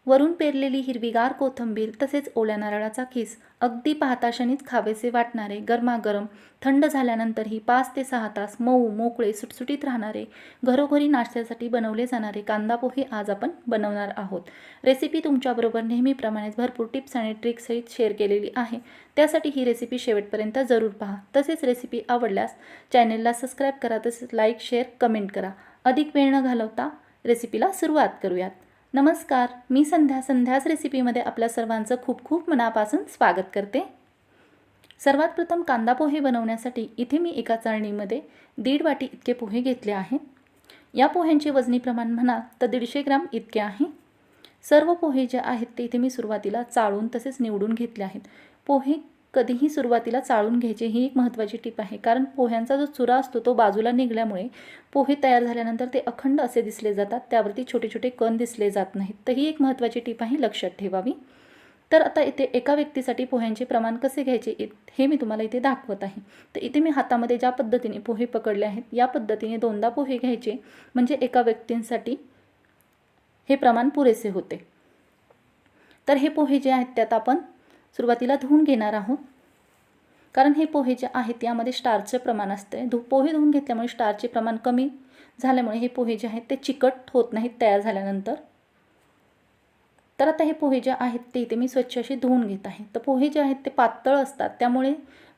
वरून पेरलेली हिरवीगार कोथिंबीर तसेच ओल्या नारळाचा किस, अगदी पाहता क्षणीच खावेसे वाटणारे गरमागरम, थंड झाल्यानंतरही 5 ते 6 तास मऊ मोकळे सुटसुटीत राहणारे, घरोघरी नाश्त्यासाठी बनवले जाणारे कांदा पोहे आज आपण बनवणार आहोत। रेसिपी तुमच्याबरोबर नेहमीप्रमाणेच भरपूर टिप्स आणि ट्रिक्ससहित शेअर केलेली आहे, त्यासाठी ही रेसिपी शेवटपर्यंत जरूर पहा। तसेच रेसिपी आवडल्यास चॅनलला सबस्क्राईब करा, तसेच लाईक शेअर कमेंट करा। अधिक वेळ न घालवता रेसिपीला सुरुवात करूयात। नमस्कार, मी संध्याच रेसिपीमध्ये आपल्या सर्वांचं खूप खूप मनापासून स्वागत करते। सर्वात प्रथम कांदा पोहे बनवण्यासाठी इथे मी एका चाळणीमध्ये 1.5 वाटी इतके पोहे घेतले आहेत। या पोह्यांचे वजनी प्रमाण म्हणाल तर 150 ग्रॅम इतके आहे। सर्व पोहे जे आहेत ते इथे मी सुरुवातीला चाळून तसेच निवडून घेतले आहेत। पोहे कधीही सुरुवातीला चाळून घ्यायचे ही एक महत्त्वाची टिप आहे, कारण पोह्यांचा जो चुरा असतो तो बाजूला निघल्यामुळे पोहे तयार झाल्यानंतर ते अखंड असे दिसले जातात, त्यावरती छोटे छोटे कण दिसले जात नाहीत। तर ही एक महत्त्वाची टिप आहे, लक्षात ठेवावी। तर आता इथे एका व्यक्तीसाठी पोह्यांचे प्रमाण कसे घ्यायचे हे मी तुम्हाला इथे दाखवत आहे। तर इथे मी हातामध्ये ज्या पद्धतीने पोहे पकडले आहेत या पद्धतीने 2दा पोहे घ्यायचे, म्हणजे एका व्यक्तींसाठी हे प्रमाण पुरेसे होते। तर हे पोहे जे आहेत त्यात आपण सुरुवातीला धुवून घेणार आहोत, कारण हे पोहे जे आहेत यामध्ये स्टार्चचे प्रमाण असते। पोहे धुवून घेतल्यामुळे स्टार्चचे प्रमाण कमी झाल्यामुळे हे पोहे जे आहेत ते चिकट होत नाहीत तयार झाल्यानंतर। तर आता हे पोहे जे आहेत ते इथे मी स्वच्छ असे धुवून घेत आहे। तर पोहे जे आहेत ते पातळ असतात, त्यामुळे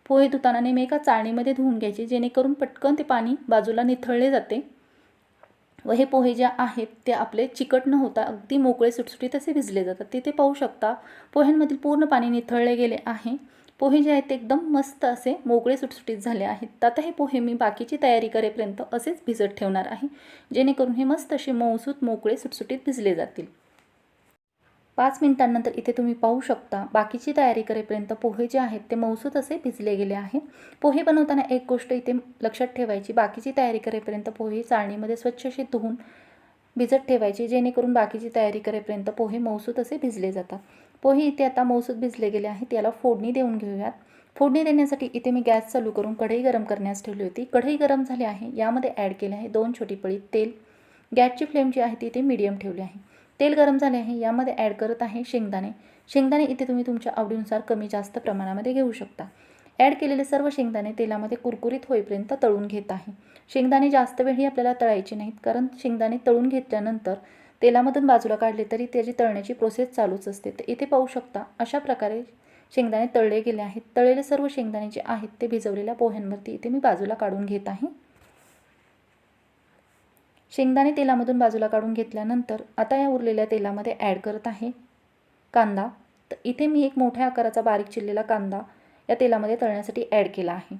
पोहे धुताना नेहमी एका चाळणीमध्ये धुवून घ्यायचे, जेणेकरून पटकन ते पाणी बाजूला निथळले जाते व हे पोहे जे आहेत ते आपले चिकट न होता अगदी मोकळे सुटसुटीत असे भिजले जातात। तिथे पाहू शकता पोह्यांमधील पूर्ण पाणी निथळले गेले आहे। पोहे जे आहेत ते एकदम मस्त असे मोकळे सुटसुटीत झाले आहेत। आता हे पोहे मी बाकीची तयारी करेपर्यंत असेच भिजत ठेवणार आहे, जेणेकरून हे मस्त असे मऊसूत मोकळे सुटसुटीत भिजले जातील। 5 मिनिटांनंतर इथे तुम्ही पाहू शकता बाकीची तयारी करेपर्यंत पोहे जे आहेत ते मऊसूत असे भिजले गेले आहे। पोहे बनवताना एक गोष्ट इथे लक्षात ठेवायची, बाकीची तयारी करेपर्यंत पोहे चाळणीमध्ये स्वच्छ असे धुवून भिजत ठेवायचे, जेणेकरून बाकीची तयारी करेपर्यंत पोहे मऊसूत असे भिजले जातात। पोहे इथे आता मऊसूत भिजले गेले आहेत, याला फोडणी देऊन घेऊयात। फोडणी देण्यासाठी इथे मी गॅस चालू करून कढई गरम करण्यास ठेवली होती। कढई गरम झाली आहे, यामध्ये ॲड केले आहे 2 छोटी पळी तेल। गॅसची फ्लेम जी आहे ती इथे मीडियम ठेवली आहे। तेल गरम झाले आहे, यामध्ये ॲड करत आहे शेंगदाणे। शेंगदाणे इथे तुम्ही तुमच्या आवडीनुसार कमी जास्त प्रमाणामध्ये घेऊ शकता। ॲड केलेले सर्व शेंगदाणे तेलामध्ये कुरकुरीत होईपर्यंत तळून घेत आहे। शेंगदाणे जास्त वेळही आपल्याला तळायचे नाहीत, कारण शेंगदाणे तळून घेतल्यानंतर तेलामधून बाजूला काढले तरी त्याची तळण्याची प्रोसेस चालूच असते। तर इथे पाहू शकता अशा प्रकारे शेंगदाणे तळले गेले आहेत। तळलेले सर्व शेंगदाणे जे आहेत ते भिजवलेल्या पोह्यांवरती इथे मी बाजूला काढून घेत आहे। शेंगदाणे तेलामधून बाजूला काढून घेतल्यानंतर आता या उरलेल्या तेलामध्ये ॲड करत आहे कांदा। तर इथे मी एक मोठ्या आकाराचा बारीक चिरलेला कांदा या तेलामध्ये तळण्यासाठी ॲड केला आहे।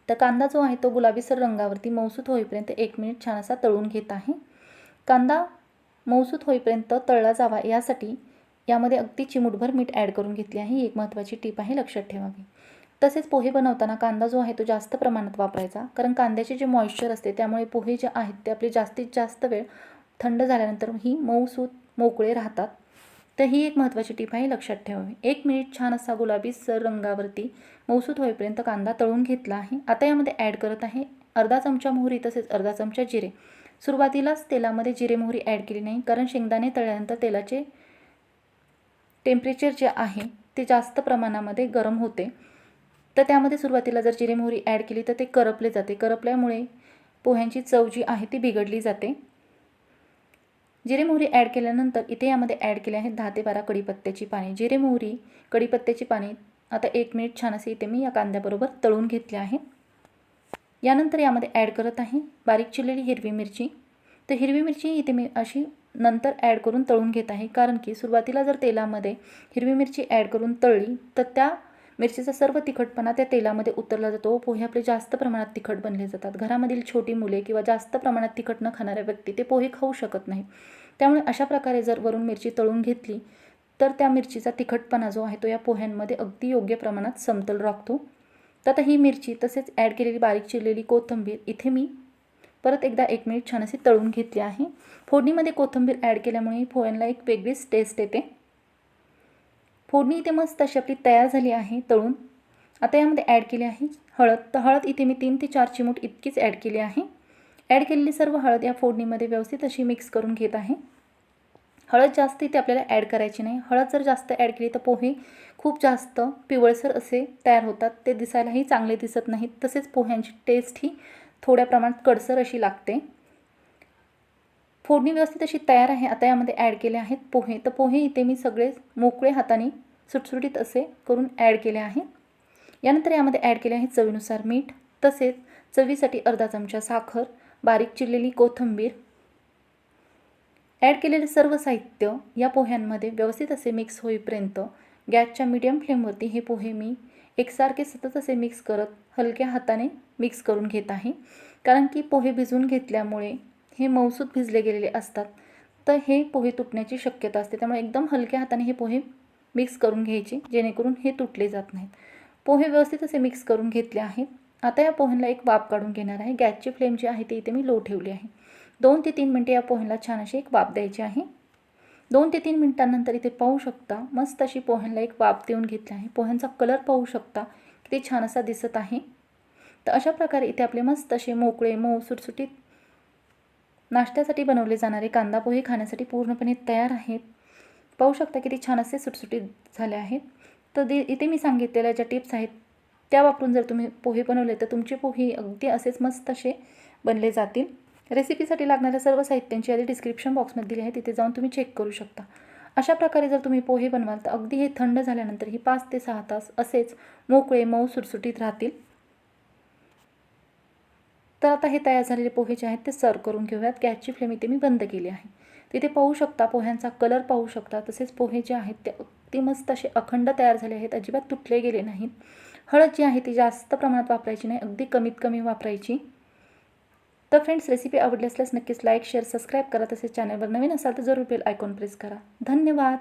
तर कांदा जो आहे तो गुलाबीसर रंगावरती मऊसूत होईपर्यंत 1 मिनिट छान असा तळून घेत आहे। कांदा मऊसूत होईपर्यंत तळला जावा यासाठी यामध्ये अगदी चिमूटभर मीठ ॲड करून घेतले आहे। ही एक महत्त्वाची टिप आहे, लक्षात ठेवावी। तसेच पोहे बनवताना कांदा जो आहे तो जास्त प्रमाणात वापरायचा, कारण कांद्याचे जे मॉइश्चर असते त्यामुळे पोहे जे आहेत ते आपले जास्तीत जास्त वेळ थंड झाल्यानंतर ही मऊसूत मोकळे राहतात। तर ही एक महत्त्वाची टिप आहे, लक्षात ठेवावी। 1 मिनिट छान असा गुलाबीसर रंगावरती मऊसूत होईपर्यंत कांदा तळून घेतला आहे। आता यामध्ये ॲड करत आहे अर्धा चमचा मोहरी तसेच अर्धा चमचा जिरे। सुरुवातीलाच तेलामध्ये जिरे मोहरी ॲड केली नाही, कारण शेंगदाणे तळल्यानंतर तेलाचे टेम्परेचर जे आहे ते जास्त प्रमाणामध्ये गरम होते। तर त्यामध्ये सुरुवातीला जर जिरे मोहरी ॲड केली तर ते करपले जाते, करपल्यामुळे पोह्यांची चव जी आहे ती बिघडली जाते। जिरे मोहरी ॲड केल्यानंतर इथे यामध्ये ॲड केले आहेत 10 ते 12 कढीपत्त्याची पाने। जिरे मोहरी कढीपत्त्याची पाने आता 1 मिनिट छान असे इथे मी या कांद्याबरोबर तळून घेतले आहे। यानंतर यामध्ये ॲड करत आहे बारीक चिरलेली हिरवी मिरची। तर हिरवी मिरची इथे मी अशी नंतर ॲड करून तळून घेत आहे, कारण की सुरुवातीला जर तेलामध्ये हिरवी मिरची ॲड करून तळली तर त्या मिरचीचा सर्व तिखटपणा त्या तेलामध्ये उतरला जातो। पोहे आपले जास्त प्रमाणात तिखट बनले जातात। घरामधील छोटी मुले किंवा जास्त प्रमाणात तिखट न खाणाऱ्या व्यक्ती ते पोहे खाऊ शकत नाहीत। त्यामुळे अशा प्रकारे जर वरून मिरची तळून घेतली तर त्या मिरचीचा तिखटपणा जो आहे तो या पोह्यांमध्ये अगदी योग्य प्रमाणात समतोल राखतो। तर आता ही मिरची तसेच ॲड केलेली बारीक चिरलेली कोथिंबीर इथे मी परत एकदा 1 मिनिट छान अशी तळून घेतली आहे। फोडणीमध्ये कोथिंबीर ॲड केल्यामुळे पोह्यांना एक वेगळीच टेस्ट येते। फोडणी इथे मस्त अशी आपली तयार झाली आहे तळून। आता यामध्ये ॲड केली आहे हळद। तर हळद इथे मी 3 ते 4 चिमूट इतकीच ॲड केली आहे। ॲड केलेली सर्व हळद या फोडणीमध्ये व्यवस्थित अशी मिक्स करून घेत आहे। हळद जास्त इथे आपल्याला ॲड करायची नाही. हळद जर जास्त ॲड केली तर पोहे खूप जास्त पिवळसर असे तयार होतात, ते दिसायलाही चांगले दिसत नाहीत. तसेच पोह्यांची टेस्ट ही थोड्या प्रमाणात कडसर अशी लागते. फोडणी व्यवस्थित अशी तयार आहे. आता यामध्ये ॲड केले आहेत पोहे. तर पोहे इथे मी सगळे मोकळे हाताने सुटसुटीत असे करून ॲड केले आहे. यानंतर यामध्ये ॲड केले आहे चवीनुसार मीठ, तसेच चवीसाठी अर्धा चमचा साखर, बारीक चिरलेली कोथिंबीर. ॲड केलेले सर्व साहित्य या पोह्यांमध्ये व्यवस्थित असे मिक्स होईपर्यंत गॅसच्या मीडियम फ्लेमवरती हे पोहे मी एकसारखे सतत असे मिक्स करत हलक्या हाताने मिक्स करून घेत आहे. कारण की पोहे भिजवून घेतल्यामुळे हे मऊसूत भिजले गेलेले असतात, तर हे पोहे तुटण्याची शक्यता असते. त्यामुळे एकदम हलक्या हाताने हे पोहे मिक्स करून घ्यायचे, जेणेकरून हे तुटले जात नाहीत. पोहे व्यवस्थित असे मिक्स करून घेतले आहेत. आता या पोह्यांना एक वाफ काढून घेणार आहे. गॅसची फ्लेम जी आहे ती इथे मी लो ठेवली आहे. 2 ते 3 मिनटे या पोह्यांना छान अशी एक वाफ द्यायची आहे. 2 ते 3 मिनिटांनंतर इथे पाहू शकता मस्त अशी पोह्यांना एक वाफ देऊन घेतली आहे. पोह्यांचा कलर पाहू शकता किती छान असा दिसत आहे. तर अशा प्रकारे इथे आपले मस्त असे मोकळे मऊ सुटसुटीत नाश्त्यासाठी बनवले जाणारे कांदा पोहे खाण्यासाठी पूर्णपणे तयार आहेत. पाहू शकता किती छान असे सुटसुटीत झाले आहेत. तर इथे मी सांगितलेल्या ज्या टिप्स आहेत त्या वापरून जर तुम्ही पोहे बनवले तर तुमचे पोहे अगदी असेच मस्त असे बनले जातील. रेसिपीसाठी लागणाऱ्या सर्व साहित्यांची यादी डिस्क्रिप्शन बॉक्समध्ये दिली आहे, तिथे जाऊन तुम्ही चेक करू शकता. अशा प्रकारे जर तुम्ही पोहे बनवाल तर अगदी हे थंड झाल्यानंतरही 5 ते 6 तास असेच मोकळे मऊ सुटसुटीत राहतील. तर आता हे तयार झालेले पोहे जे आहेत ते सर्व करून घेऊयात. गॅसची फ्लेम इथे मी बंद केली आहे. तिथे पाहू शकता पोह्यांचा कलर पाहू शकता. तसेच पोहे जे आहेत ते अगदी मस्त असे अखंड तयार झाले आहेत, अजिबात तुटले गेले नाहीत. हळद जी आहे ती जास्त प्रमाणात वापरायची नाही, अगदी कमीत कमी वापरायची. तर फ्रेंड्स, रेसिपी आवडली असल्यास नक्कीच लाईक, शेअर, सबस्क्राईब करा. तसेच चॅनलवर नवीन असाल तर जरूर बेल आयकॉन प्रेस करा. धन्यवाद.